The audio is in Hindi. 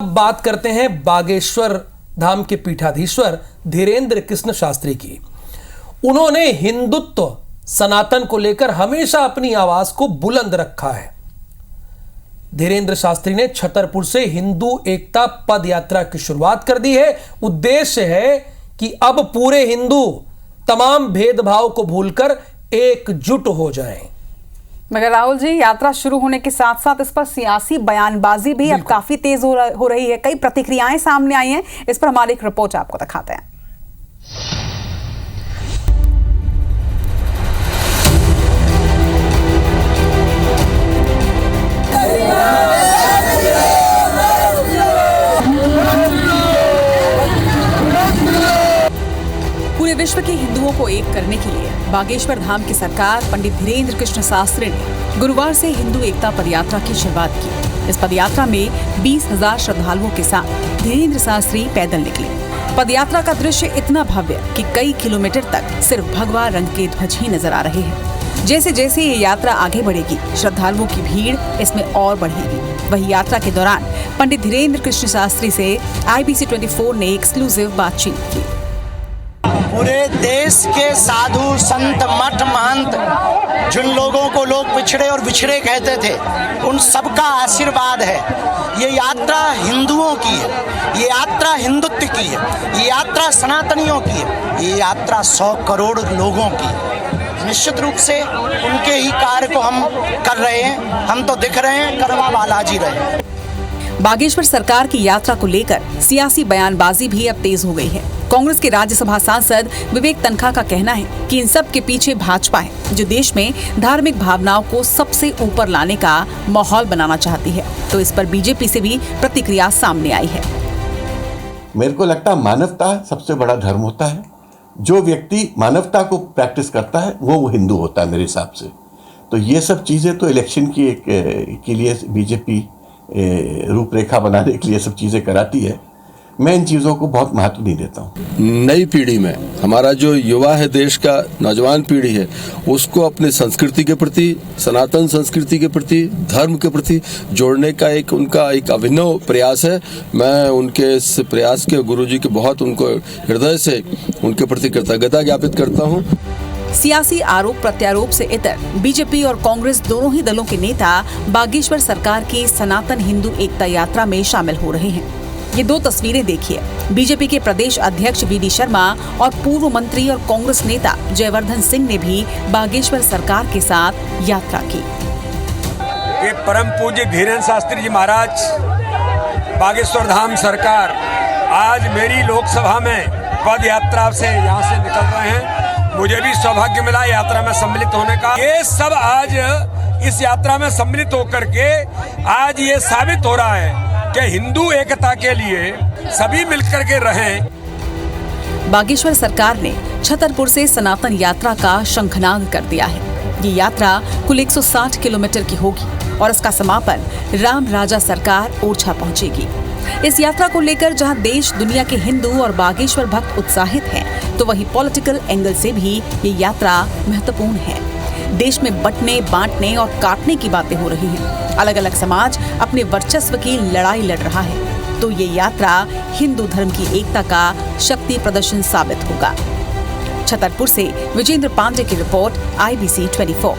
अब बात करते हैं बागेश्वर धाम के पीठाधीश्वर धीरेन्द्र कृष्ण शास्त्री की। उन्होंने हिंदुत्व सनातन को लेकर हमेशा अपनी आवाज को बुलंद रखा है। धीरेन्द्र शास्त्री ने छतरपुर से हिंदू एकता पद यात्रा की शुरुआत कर दी है। उद्देश्य है कि अब पूरे हिंदू तमाम भेदभाव को भूलकर एकजुट हो जाएं। मगर राहुल जी, यात्रा शुरू होने के साथ साथ इस पर सियासी बयानबाजी भी अब काफी तेज हो रही है। कई प्रतिक्रियाएं सामने आई हैं। इस पर हमारी एक रिपोर्ट आपको दिखाते हैं। पूरे विश्व के हिंदुओं को एक करने के लिए बागेश्वर धाम की सरकार पंडित धीरेन्द्र कृष्ण शास्त्री ने गुरुवार से हिंदू एकता पदयात्रा की शुरुआत की। इस पदयात्रा में 20,000 श्रद्धालुओं के साथ धीरेन्द्र शास्त्री पैदल निकले। पदयात्रा का दृश्य इतना भव्य कि कई किलोमीटर तक सिर्फ भगवा रंग के ध्वज ही नजर आ रहे हैं। जैसे जैसे ये यात्रा आगे बढ़ेगी, श्रद्धालुओं की भीड़ इसमें और बढ़ेगी। वही यात्रा के दौरान पंडित धीरेन्द्र कृष्ण शास्त्री से IBC 24 ने एक्सक्लूसिव बातचीत की। पूरे देश के साधु संत मठ महंत जिन लोगों को लोग पिछड़े और बिछड़े कहते थे, उन सबका आशीर्वाद है। ये यात्रा हिंदुओं की है, ये यात्रा हिंदुत्व की है, ये यात्रा सनातनियों की है, ये यात्रा 100 करोड़ लोगों की है। निश्चित रूप से उनके ही कार्य को हम कर रहे हैं। हम तो दिख रहे हैं, करवा बालाजी रहे हैं। बागेश्वर सरकार की यात्रा को लेकर सियासी बयानबाजी भी अब तेज हो गई है। कांग्रेस के राज्यसभा सांसद विवेक तनखा का कहना है कि इन सब के पीछे भाजपा है, जो देश में धार्मिक भावनाओं को सबसे ऊपर लाने का माहौल बनाना चाहती है। तो इस पर बीजेपी से भी प्रतिक्रिया सामने आई है। मेरे को लगता है मानवता सबसे बड़ा धर्म होता है। जो व्यक्ति मानवता को प्रैक्टिस करता है वो हिंदू होता है मेरे हिसाब से। तो ये सब चीज़ें तो इलेक्शन की के लिए बीजेपी रूपरेखा बनाने के लिए सब चीज़ें कराती है। मैं इन चीज़ों को बहुत महत्व नहीं देता हूँ। नई पीढ़ी में हमारा जो युवा है, देश का नौजवान पीढ़ी है, उसको अपनी संस्कृति के प्रति, सनातन संस्कृति के प्रति, धर्म के प्रति जोड़ने का उनका एक अभिनव प्रयास है। मैं उनके इस प्रयास के गुरुजी के बहुत उनको हृदय से उनके प्रति कृतज्ञता ज्ञापित करता हूँ। सियासी आरोप प्रत्यारोप से इतर बीजेपी और कांग्रेस दोनों ही दलों के नेता बागेश्वर सरकार की सनातन हिंदू एकता यात्रा में शामिल हो रहे हैं। ये दो तस्वीरें देखिए। बीजेपी के प्रदेश अध्यक्ष VD शर्मा और पूर्व मंत्री और कांग्रेस नेता जयवर्धन सिंह ने भी बागेश्वर सरकार के साथ यात्रा की। ये परम पूज्य धीरेन्द्र शास्त्री जी महाराज, बागेश्वर धाम सरकार आज मेरी लोकसभा में पद यात्रा से यहाँ से निकल रहे हैं। मुझे भी सौभाग्य मिला यात्रा में सम्मिलित होने का। ये सब आज इस यात्रा में सम्मिलित होकर के आज ये साबित हो रहा है कि हिंदू एकता के लिए सभी मिलकर के रहें। बागेश्वर सरकार ने छतरपुर से सनातन यात्रा का शंखनाद कर दिया है। ये यात्रा कुल 160 किलोमीटर की होगी और इसका समापन राम राजा सरकार ओरछा पहुंचेगी। इस यात्रा को लेकर जहां देश दुनिया के हिंदू और बागेश्वर भक्त उत्साहित हैं, तो वहीं पॉलिटिकल एंगल से भी ये यात्रा महत्वपूर्ण है। देश में बंटने, बांटने और काटने की बातें हो रही हैं। अलग अलग समाज अपने वर्चस्व की लड़ाई लड़ रहा है। तो ये यात्रा हिंदू धर्म की एकता का शक्ति प्रदर्शन साबित होगा। छतरपुर से विजेंद्र पांडे की रिपोर्ट, IBC 24।